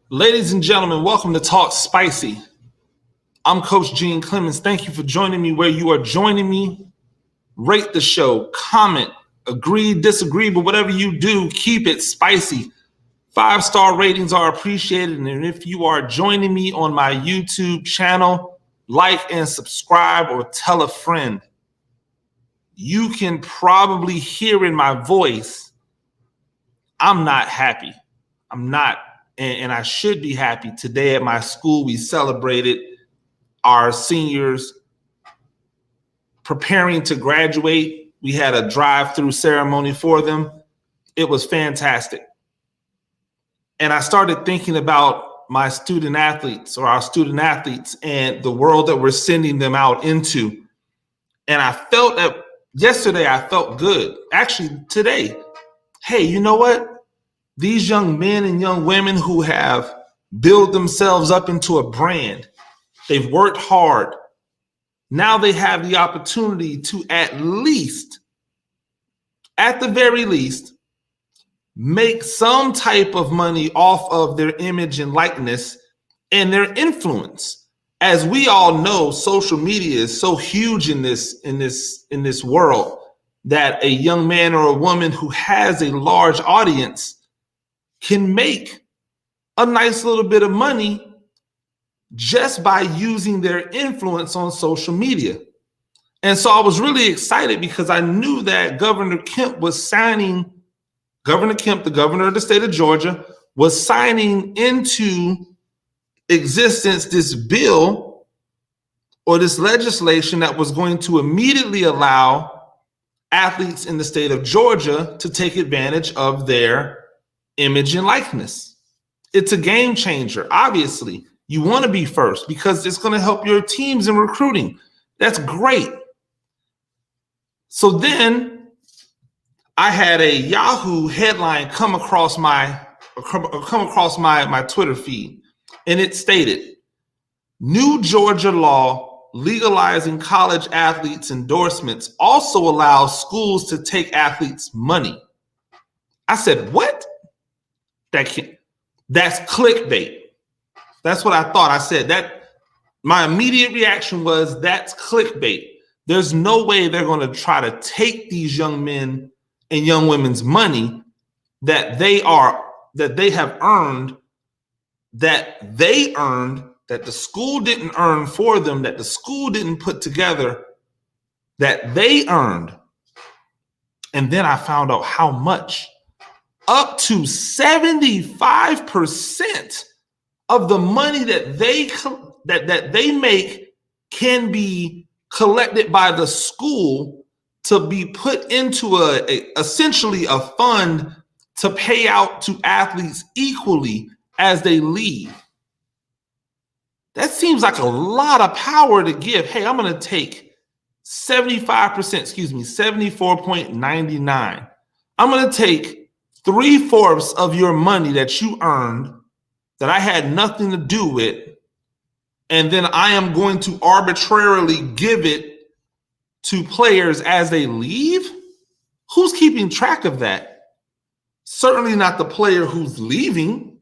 Ladies and gentlemen, welcome to Talk Spicy. I'm Coach Gene Clemens. Thank you for joining me where you are joining me. Rate the show, comment, agree, disagree, but whatever you do, keep it spicy. 5-star ratings are appreciated. And if you are joining me on my YouTube channel, like and subscribe or tell a friend. You can probably hear in my voice, I'm not happy. I'm not. And I should be happy. Today at my school, we celebrated our seniors preparing to graduate. We had a drive-through ceremony for them. It was fantastic. And I started thinking about my student athletes or our student athletes and the world that we're sending them out into. And I felt that yesterday, I felt good. Actually, today, hey, you know what? These young men and young women who have built themselves up into a brand, they've worked hard. Now they have the opportunity to at the very least, make some type of money off of their image and likeness and their influence. As we all know, social media is so huge in this world that a young man or a woman who has a large audience can make a nice little bit of money just by using their influence on social media. And so I was really excited because I knew that Governor Kemp, the governor of the state of Georgia, was signing into existence this bill or this legislation that was going to immediately allow athletes in the state of Georgia to take advantage of their image and likeness. It's a game changer. Obviously, you want to be first because it's going to help your teams in recruiting. That's great. So then I had a Yahoo headline come across my Twitter feed, and it stated, "New Georgia law legalizing college athletes' endorsements also allows schools to take athletes' money." I said, what? That's clickbait. That's what I thought. I said that. My immediate reaction was, that's clickbait. There's no way they're going to try to take these young men and young women's money that they have earned, that the school didn't earn for them, that the school didn't put together, that they earned. And then I found out how much. Up to 75% of the money that they make can be collected by the school to be put into essentially a fund to pay out to athletes equally as they leave. That seems like a lot of power to give. Hey, I'm going to take 74.99. I'm going to take 3/4 of your money that you earned that I had nothing to do with, and then I am going to arbitrarily give it to players as they leave? Who's keeping track of that? Certainly not the player who's leaving.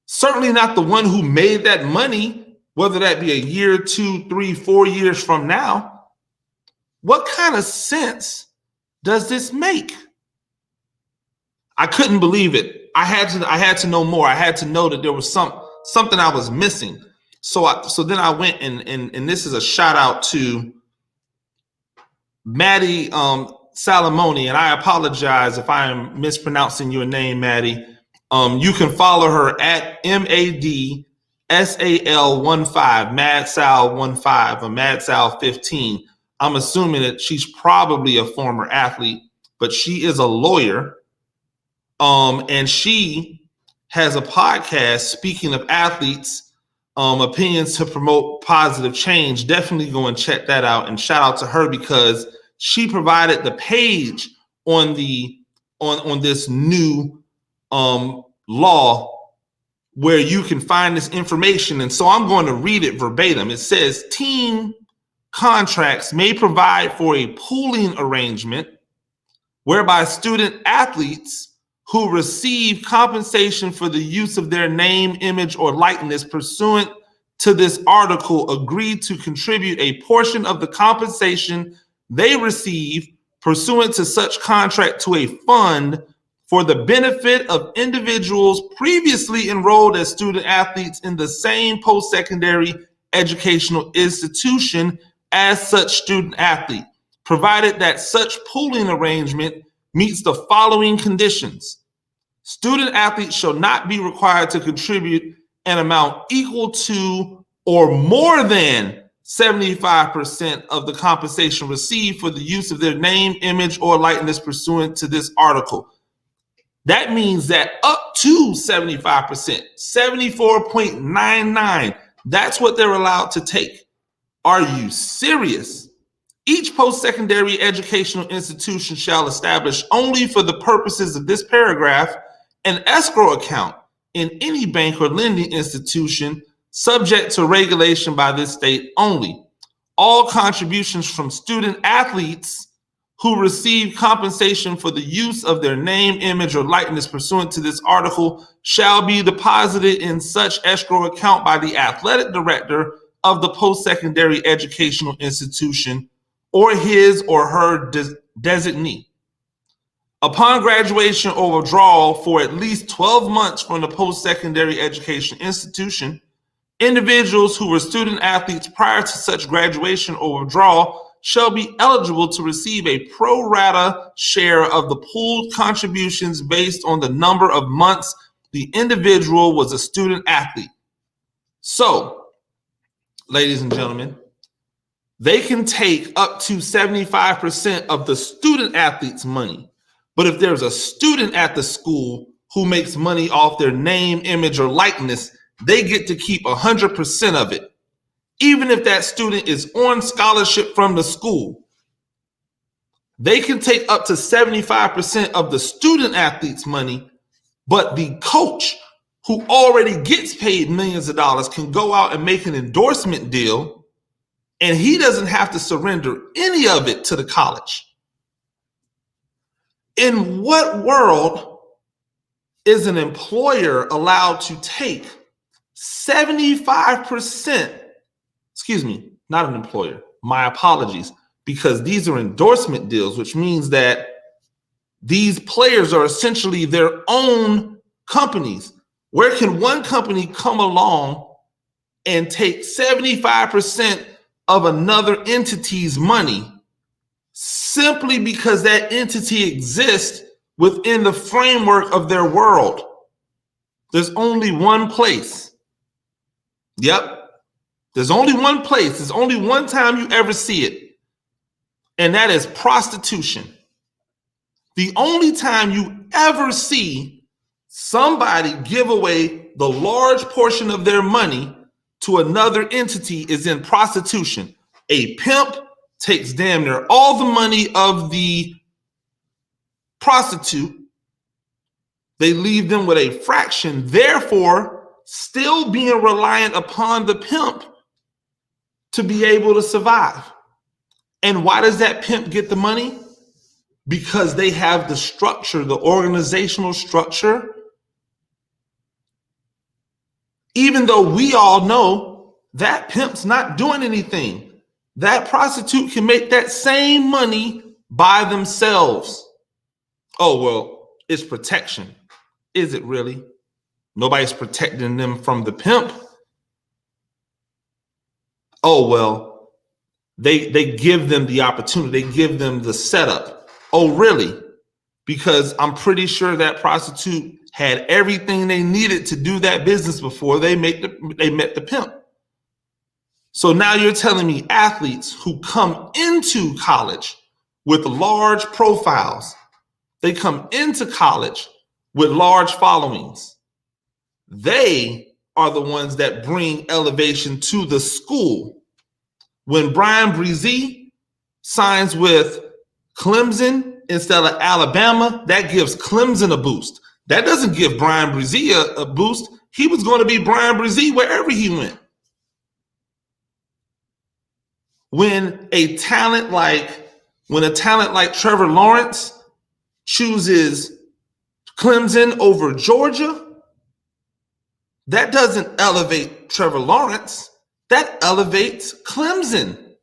Certainly not the one who made that money, whether that be a year, 2, 3, 4 years from now. What kind of sense does this make? I couldn't believe it. I had to know more. I had to know that there was something I was missing. So then I went and this is a shout out to Maddie Salamoni, and I apologize if I am mispronouncing your name, Maddie. You can follow her at MADSAL15, MadSal15 or MadSal15. I'm assuming that she's probably a former athlete, but she is a lawyer. And she has a podcast, speaking of athletes, opinions to promote positive change. Definitely go and check that out, and shout out to her because she provided the page on this new law where you can find this information. And so I'm going to read it verbatim. It says, team contracts may provide for a pooling arrangement whereby student athletes who receive compensation for the use of their name, image, or likeness pursuant to this article agree to contribute a portion of the compensation they receive pursuant to such contract to a fund for the benefit of individuals previously enrolled as student athletes in the same post-secondary educational institution as such student athlete, provided that such pooling arrangement meets the following conditions. Student athletes shall not be required to contribute an amount equal to or more than 75% of the compensation received for the use of their name, image, or likeness pursuant to this article. That means that up to 75%, 74.99, that's what they're allowed to take. Are you serious? Each post-secondary educational institution shall establish only for the purposes of this paragraph an escrow account in any bank or lending institution subject to regulation by this state only. All contributions from student athletes who receive compensation for the use of their name, image, or likeness pursuant to this article shall be deposited in such escrow account by the athletic director of the post-secondary educational institution or his or her designee. Upon graduation or withdrawal for at least 12 months from the post-secondary education institution, individuals who were student athletes prior to such graduation or withdrawal shall be eligible to receive a pro rata share of the pooled contributions based on the number of months the individual was a student athlete. So, ladies and gentlemen, they can take up to 75% of the student athlete's money. But if there's a student at the school who makes money off their name, image, or likeness, they get to keep 100% of it, even if that student is on scholarship from the school. They can take up to 75% of the student athlete's money, but the coach who already gets paid millions of dollars can go out and make an endorsement deal, and he doesn't have to surrender any of it to the college. In what world is an employer allowed to take 75%? Excuse me, not an employer. My apologies, because these are endorsement deals, which means that these players are essentially their own companies. Where can one company come along and take 75% of another entity's money simply because that entity exists within the framework of their world? There's only one place. Yep. There's only one place. There's only one time you ever see it. And that is prostitution. The only time you ever see somebody give away the large portion of their money to another entity is in prostitution. A pimp takes damn near all the money of the prostitute. They leave them with a fraction, therefore still being reliant upon the pimp to be able to survive. And why does that pimp get the money? Because they have the structure, the organizational structure. Even though we all know that pimp's not doing anything. That prostitute can make that same money by themselves. Oh, well, it's protection. Is it really? Nobody's protecting them from the pimp. Oh, well, they give them the opportunity. They give them the setup. Oh, really? Because I'm pretty sure that prostitute had everything they needed to do that business before they met the pimp. So now you're telling me athletes who come into college with large profiles, they come into college with large followings. They are the ones that bring elevation to the school. When Brian Brzee signs with Clemson instead of Alabama, that gives Clemson a boost. That doesn't give Brian Brzee a boost. He was going to be Brian Brzee wherever he went. When a talent like Trevor Lawrence chooses Clemson over Georgia. That doesn't elevate Trevor Lawrence. That elevates Clemson.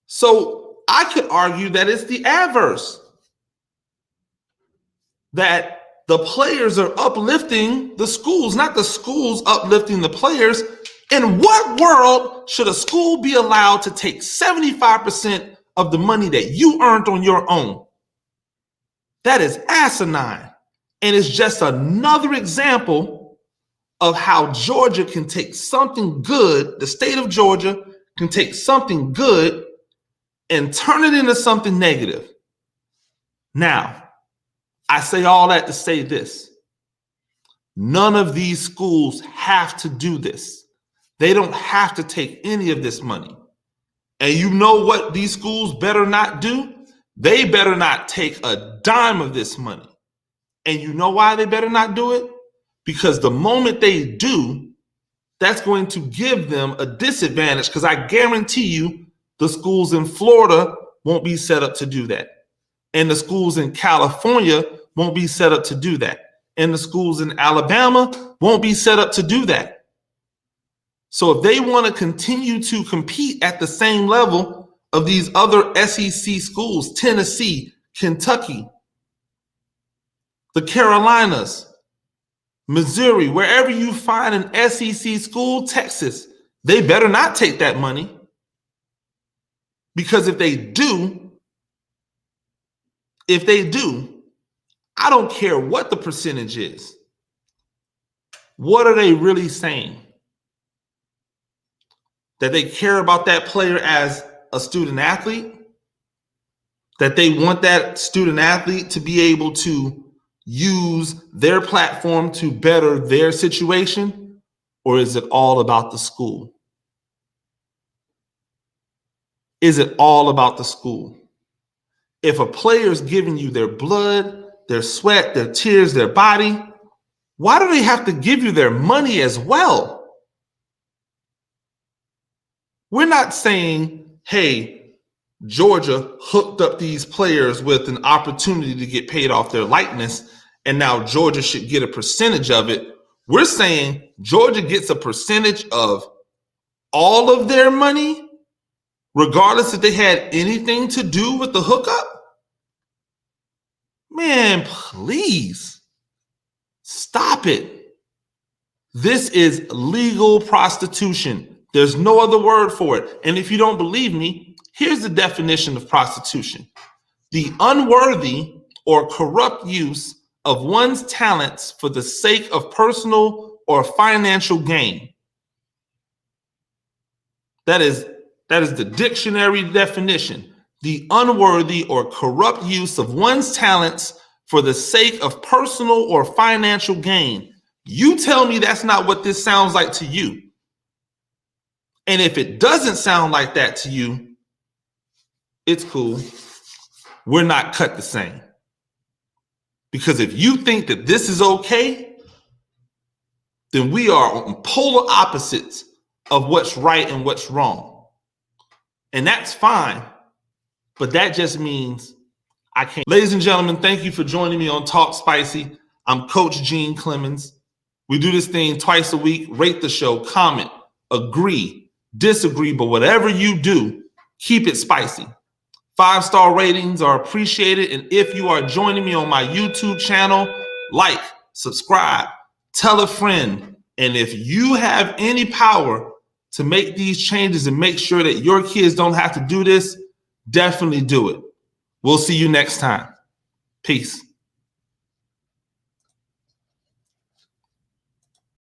So I could argue that it's the adverse. That the players are uplifting the schools, not the schools uplifting the players. In what world should a school be allowed to take 75% of the money that you earned on your own? That is asinine. And it's just another example of how Georgia can take something good, the state of Georgia can take something good and turn it into something negative. Now, I say all that to say this. None of these schools have to do this. They don't have to take any of this money. And you know what these schools better not do? They better not take a dime of this money. And you know why they better not do it? Because the moment they do, that's going to give them a disadvantage, because I guarantee you the schools in Florida won't be set up to do that. And the schools in California won't be set up to do that. And the schools in Alabama won't be set up to do that. So if they want to continue to compete at the same level of these other SEC schools, Tennessee, Kentucky, the Carolinas, Missouri, wherever you find an SEC school, Texas, they better not take that money. Because if they do, I don't care what the percentage is. What are they really saying? That they care about that player as a student athlete? That they want that student athlete to be able to use their platform to better their situation? Or is it all about the school? Is it all about the school? If a player is giving you their blood, their sweat, their tears, their body, why do they have to give you their money as well? We're not saying, hey, Georgia hooked up these players with an opportunity to get paid off their likeness, and now Georgia should get a percentage of it. We're saying Georgia gets a percentage of all of their money, regardless if they had anything to do with the hookup. Man, please stop it. This is legal prostitution. There's no other word for it. And if you don't believe me, here's the definition of prostitution: the unworthy or corrupt use of one's talents for the sake of personal or financial gain. That is the dictionary definition: the unworthy or corrupt use of one's talents for the sake of personal or financial gain. You tell me that's not what this sounds like to you. And if it doesn't sound like that to you, it's cool. We're not cut the same. Because if you think that this is okay, then we are on polar opposites of what's right and what's wrong. And that's fine. But that just means I can't. Ladies and gentlemen, thank you for joining me on Talk Spicy. I'm Coach Gene Clemens. We do this thing twice a week. Rate the show, comment, agree, disagree, but whatever you do, keep it spicy. 5-star ratings are appreciated. And if you are joining me on my YouTube channel, like, subscribe, tell a friend. And if you have any power to make these changes and make sure that your kids don't have to do this, definitely do it. We'll see you next time. Peace.